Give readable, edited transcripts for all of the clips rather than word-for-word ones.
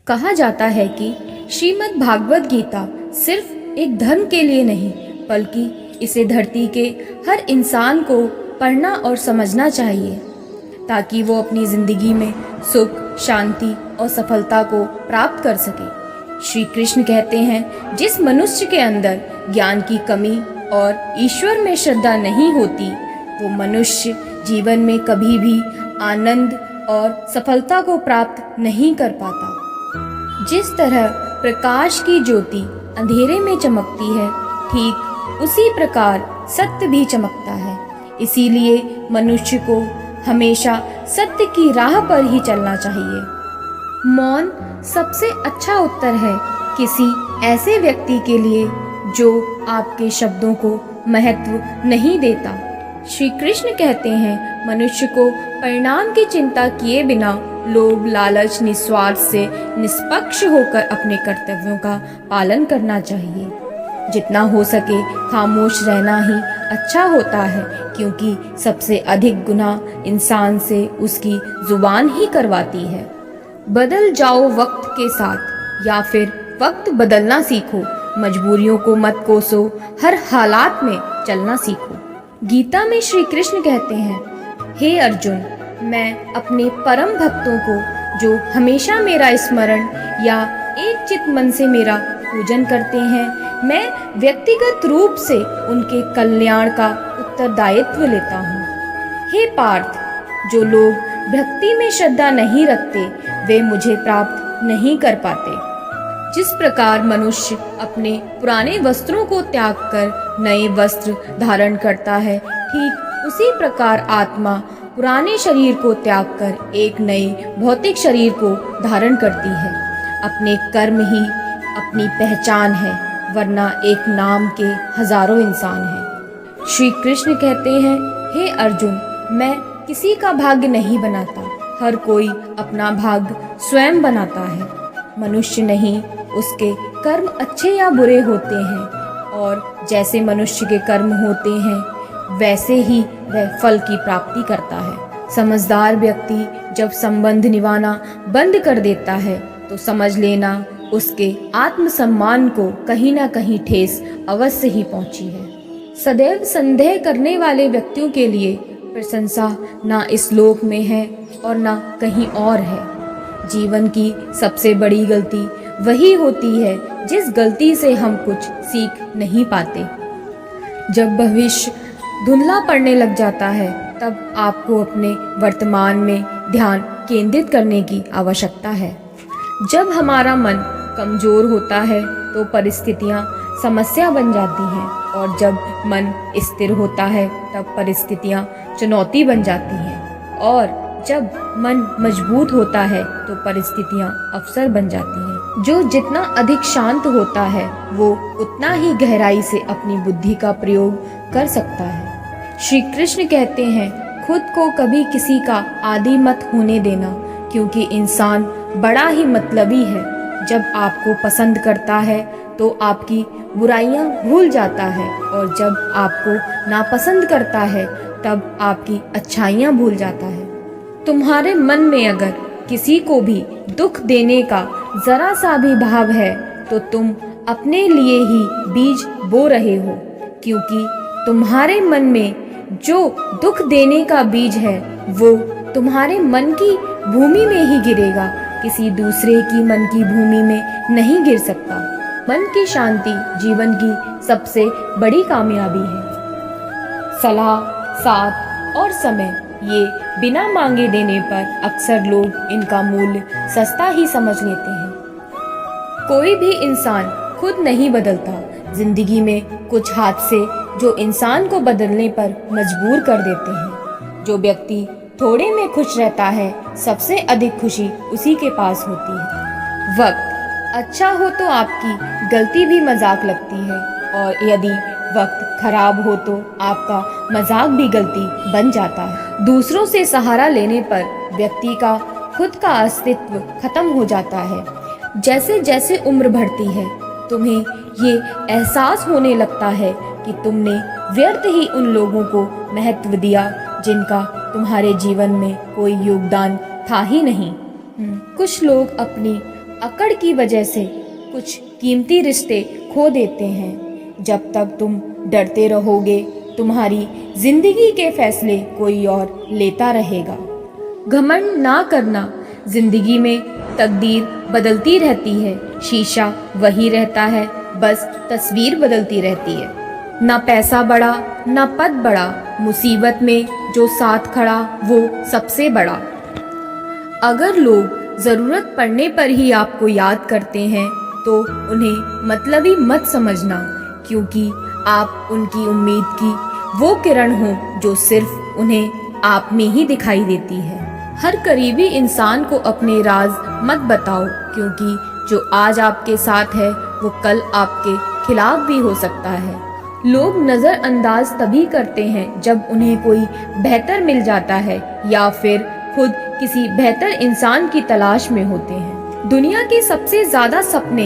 कहा जाता है कि श्रीमद् भागवत गीता सिर्फ एक धर्म के लिए नहीं, बल्कि इसे धरती के हर इंसान को पढ़ना और समझना चाहिए, ताकि वो अपनी ज़िंदगी में सुख, शांति और सफलता को प्राप्त कर सके। श्री कृष्ण कहते हैं, जिस मनुष्य के अंदर ज्ञान की कमी और ईश्वर में श्रद्धा नहीं होती, वो मनुष्य जीवन में कभी भी आनंद और सफलता को प्राप्त नहीं कर पाता। जिस तरह प्रकाश की ज्योति अंधेरे में चमकती है, ठीक उसी प्रकार सत्य भी चमकता है। इसीलिए मनुष्य को हमेशा सत्य की राह पर ही चलना चाहिए। मौन सबसे अच्छा उत्तर है किसी ऐसे व्यक्ति के लिए जो आपके शब्दों को महत्व नहीं देता। श्री कृष्ण कहते हैं, मनुष्य को परिणाम की चिंता किए बिना लोभ, लालच, निस्वार्थ से निष्पक्ष होकर अपने कर्तव्यों का पालन करना चाहिए। जितना हो सके खामोश रहना ही अच्छा होता है, क्योंकि सबसे अधिक गुनाह इंसान से उसकी जुबान ही करवाती है। बदल जाओ वक्त के साथ, या फिर वक्त बदलना सीखो। मजबूरियों को मत कोसो, हर हालात में चलना सीखो। गीता में श्री कृष्ण कहते हैं, हे अर्जुन, मैं अपने परम भक्तों को, जो हमेशा मेरा स्मरण या एक चित मन से मेरा पूजन करते हैं, मैं व्यक्तिगत रूप से उनके कल्याण का उत्तरदायित्व लेता हूँ। हे पार्थ, जो लोग भक्ति में श्रद्धा नहीं रखते, वे मुझे प्राप्त नहीं कर पाते। जिस प्रकार मनुष्य अपने पुराने वस्त्रों को त्याग कर नए वस्त्र धारण करता है, ठीक उसी प्रकार आत्मा पुराने शरीर को त्याग कर एक नए भौतिक शरीर को धारण करती है। अपने कर्म ही अपनी पहचान है, वरना एक नाम के हजारों इंसान हैं। श्री कृष्ण कहते हैं, हे अर्जुन, मैं किसी का भाग्य नहीं बनाता, हर कोई अपना भाग्य स्वयं बनाता है। मनुष्य नहीं, उसके कर्म अच्छे या बुरे होते हैं, और जैसे मनुष्य के कर्म होते हैं, वैसे ही वह फल की प्राप्ति करता है। समझदार व्यक्ति जब संबंध निभाना बंद कर देता है, तो समझ लेना उसके आत्मसम्मान को कहीं ना कहीं ठेस अवश्य ही पहुंची है। सदैव संदेह करने वाले व्यक्तियों के लिए प्रशंसा ना इस लोक में है और ना कहीं और है। जीवन की सबसे बड़ी गलती वही होती है जिस गलती से हम कुछ सीख नहीं पाते। जब भविष्य धुंधला पड़ने लग जाता है, तब आपको अपने वर्तमान में ध्यान केंद्रित करने की आवश्यकता है। जब हमारा मन कमजोर होता है, तो परिस्थितियाँ समस्या बन जाती हैं, और जब मन स्थिर होता है, तब परिस्थितियाँ चुनौती बन जाती हैं, और जब मन मजबूत होता है, तो परिस्थितियाँ अवसर बन जाती हैं। जो जितना अधिक शांत होता है, वो उतना ही गहराई से अपनी बुद्धि का प्रयोग कर सकता है। श्री कृष्ण कहते हैं, खुद को कभी किसी का आदी मत होने देना, क्योंकि इंसान बड़ा ही मतलबी है। जब आपको पसंद करता है, तो आपकी बुराइयां भूल जाता है, और जब आपको नापसंद करता है, तब आपकी अच्छाइयां भूल जाता है। तुम्हारे मन में अगर किसी को भी दुख देने का जरा सा भी भाव है, तो तुम अपने लिए ही बीज बो रहे हो, क्योंकि तुम्हारे मन में जो दुख देने का बीज है, वो तुम्हारे मन की भूमि में ही गिरेगा, किसी दूसरे की मन की भूमि में नहीं गिर सकता। मन की शांति जीवन की सबसे बड़ी कामयाबी है। सलाह, साथ और समय, ये बिना मांगे देने पर अक्सर लोग इनका मूल्य सस्ता ही समझ लेते हैं। कोई भी इंसान खुद नहीं बदलता। जिंदगी में कुछ हादसे जो इंसान को बदलने पर मजबूर कर देते हैं। जो व्यक्ति थोड़े में खुश रहता है, सबसे अधिक खुशी उसी के पास होती है। वक्त अच्छा हो तो आपकी गलती भी मजाक लगती है, और यदि वक्त खराब हो तो आपका मजाक भी गलती बन जाता है। दूसरों से सहारा लेने पर व्यक्ति का खुद का अस्तित्व खत्म हो जाता है। जैसे जैसे उम्र बढ़ती है, तुम्हें ये एहसास होने लगता है कि तुमने व्यर्थ ही उन लोगों को महत्व दिया जिनका तुम्हारे जीवन में कोई योगदान था ही नहीं। कुछ लोग अपनी अकड़ की वजह से कुछ कीमती रिश्ते खो देते हैं। जब तक तुम डरते रहोगे, तुम्हारी जिंदगी के फैसले कोई और लेता रहेगा। घमंड ना करना, जिंदगी में तकदीर बदलती रहती है, शीशा वही रहता है, बस तस्वीर बदलती रहती है। ना पैसा बड़ा ना पद बड़ा, मुसीबत में जो साथ खड़ा वो सबसे बड़ा। अगर लोग ज़रूरत पड़ने पर ही आपको याद करते हैं तो उन्हें मतलबी मत समझना, क्योंकि आप उनकी उम्मीद की वो किरण हो जो सिर्फ उन्हें आप में ही दिखाई देती है। हर करीबी इंसान को अपने राज मत बताओ, क्योंकि जो आज आपके साथ है वो कल आपके खिलाफ भी हो सकता है। लोग नज़रअंदाज तभी करते हैं जब उन्हें कोई बेहतर मिल जाता है या फिर खुद किसी बेहतर इंसान की तलाश में होते हैं। दुनिया के सबसे ज्यादा सपने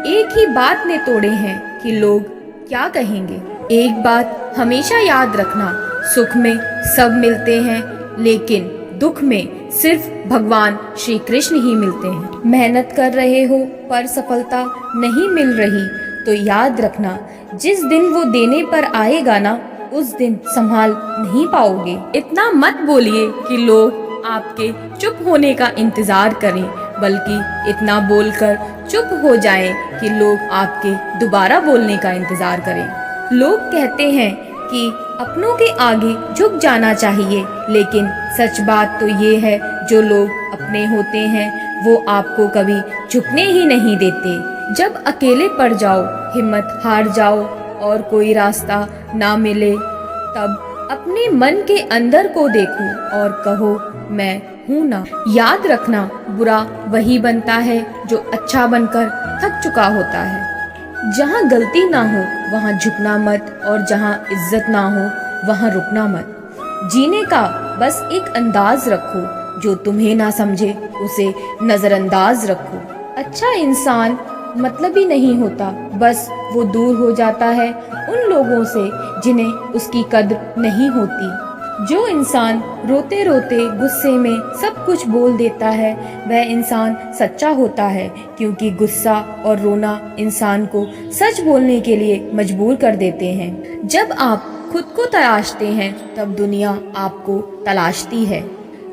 एक ही बात ने तोड़े हैं कि लोग क्या कहेंगे। एक बात हमेशा याद रखना, सुख में सब मिलते हैं, लेकिन दुख में सिर्फ भगवान श्री कृष्ण ही मिलते हैं। मेहनत कर रहे हो पर सफलता नहीं मिल रही तो याद रखना, जिस दिन वो देने पर आएगा ना, उस दिन संभाल नहीं पाओगे। इतना मत बोलिए कि लोग आपके चुप होने का इंतजार करें, बल्कि इतना बोलकर चुप हो जाएं कि लोग आपके दोबारा बोलने का इंतजार करें। लोग कहते हैं कि अपनों के आगे झुक जाना चाहिए, लेकिन सच बात तो ये है, जो लोग अपने होते हैं वो आपको कभी झुकने ही नहीं देते। जब अकेले पड़ जाओ, हिम्मत हार जाओ और कोई रास्ता ना मिले, तब अपने मन के अंदर को देखो और कहो मैं हूँ ना। याद रखना, बुरा वही बनता है जो अच्छा बनकर थक चुका होता है। जहाँ गलती ना हो वहाँ झुकना मत, और जहाँ इज्जत ना हो वहाँ रुकना मत। जीने का बस एक अंदाज रखो, जो तुम्हें ना समझे उसे नजरअंदाज रखो। अच्छा इंसान मतलबी नहीं होता, बस वो दूर हो जाता है उन लोगों से जिन्हें उसकी कद्र नहीं होती। जो इंसान रोते रोते गुस्से में सब कुछ बोल देता है वह इंसान सच्चा होता है, क्योंकि गुस्सा और रोना इंसान को सच बोलने के लिए मजबूर कर देते हैं। जब आप खुद को तलाशते हैं तब दुनिया आपको तलाशती है।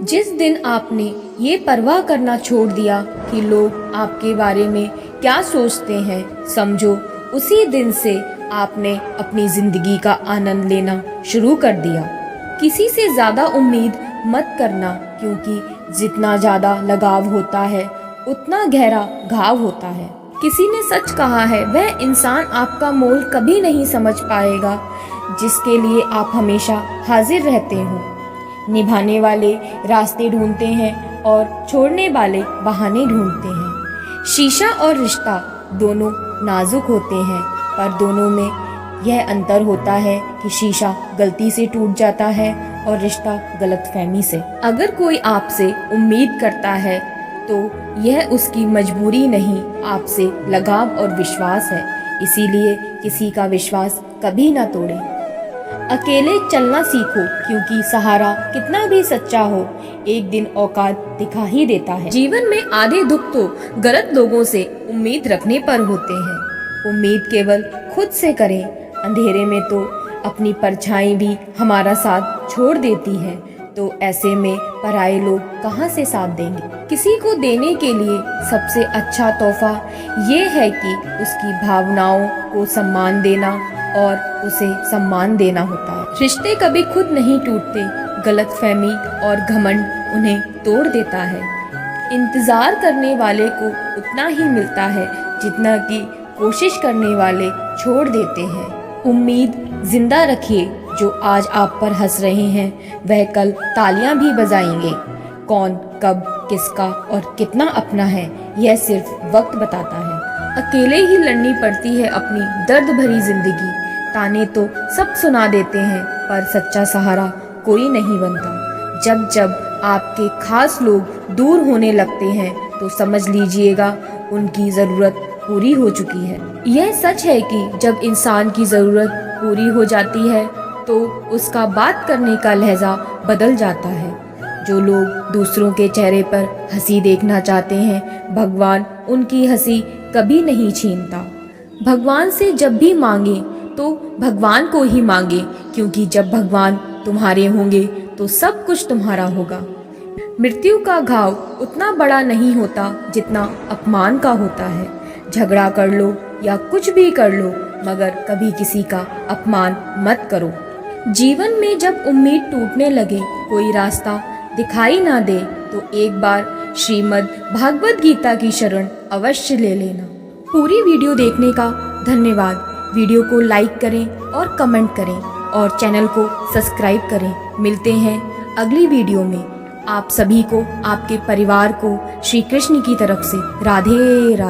जिस दिन आपने ये परवाह करना छोड़ दिया कि लोग आपके बारे में क्या सोचते हैं, समझो उसी दिन से आपने अपनी जिंदगी का आनंद लेना शुरू कर दिया। किसी से ज्यादा उम्मीद मत करना, क्योंकि जितना ज्यादा लगाव होता है उतना गहरा घाव होता है। किसी ने सच कहा है, वह इंसान आपका मोल कभी नहीं समझ पाएगा जिसके लिए आप हमेशा हाजिर रहते हो। निभाने वाले रास्ते ढूंढते हैं और छोड़ने वाले बहाने ढूंढते हैं। शीशा और रिश्ता दोनों नाजुक होते हैं, पर दोनों में यह अंतर होता है कि शीशा गलती से टूट जाता है और रिश्ता गलतफहमी से। अगर कोई आपसे उम्मीद करता है तो यह उसकी मजबूरी नहीं, आपसे लगाव और विश्वास है। इसीलिए किसी का विश्वास कभी ना तोड़ें। अकेले चलना सीखो, क्योंकि सहारा कितना भी सच्चा हो एक दिन औकात दिखा ही देता है। जीवन में आधे दुख तो गलत लोगों से उम्मीद रखने पर होते हैं। उम्मीद केवल खुद से करें, अंधेरे में तो अपनी परछाई भी हमारा साथ छोड़ देती है, तो ऐसे में पराये लोग कहाँ से साथ देंगे। किसी को देने के लिए सबसे अच्छा तोहफा ये है कि उसकी भावनाओं को सम्मान देना और उसे सम्मान देना होता है। रिश्ते कभी खुद नहीं टूटते, गलतफहमी और घमंड उन्हें तोड़ देता है। इंतजार करने वाले को उतना ही मिलता है जितना कि कोशिश करने वाले छोड़ देते हैं। उम्मीद जिंदा रखिए, जो आज आप पर हंस रहे हैं वह कल तालियां भी बजाएंगे। कौन कब किसका और कितना अपना है यह सिर्फ वक्त बताता है। अकेले ही लड़नी पड़ती है अपनी दर्द भरी जिंदगी। ताने तो सब सुना देते हैं, पर सच्चा सहारा कोई नहीं बनता। जब जब आपके खास लोग दूर होने लगते हैं तो समझ लीजिएगा उनकी ज़रूरत पूरी हो चुकी है। यह सच है कि जब इंसान की ज़रूरत पूरी हो जाती है तो उसका बात करने का लहजा बदल जाता है। जो लोग दूसरों के चेहरे पर हंसी देखना चाहते हैं, भगवान उनकी हंसी कभी नहीं छीनता। भगवान से जब भी मांगे तो भगवान को ही मांगे, क्योंकि जब भगवान तुम्हारे होंगे तो सब कुछ तुम्हारा होगा। मृत्यु का घाव उतना बड़ा नहीं होता जितना अपमान का होता है। झगड़ा कर लो या कुछ भी कर लो, मगर कभी किसी का अपमान मत करो। जीवन में जब उम्मीद टूटने लगे, कोई रास्ता दिखाई ना दे, तो एक बार श्रीमद् भागवत गीता की शरण अवश्य ले लेना। पूरी वीडियो देखने का धन्यवाद। वीडियो को लाइक करें और कमेंट करें और चैनल को सब्सक्राइब करें। मिलते हैं अगली वीडियो में। आप सभी को, आपके परिवार को श्री कृष्ण की तरफ से राधे राधे।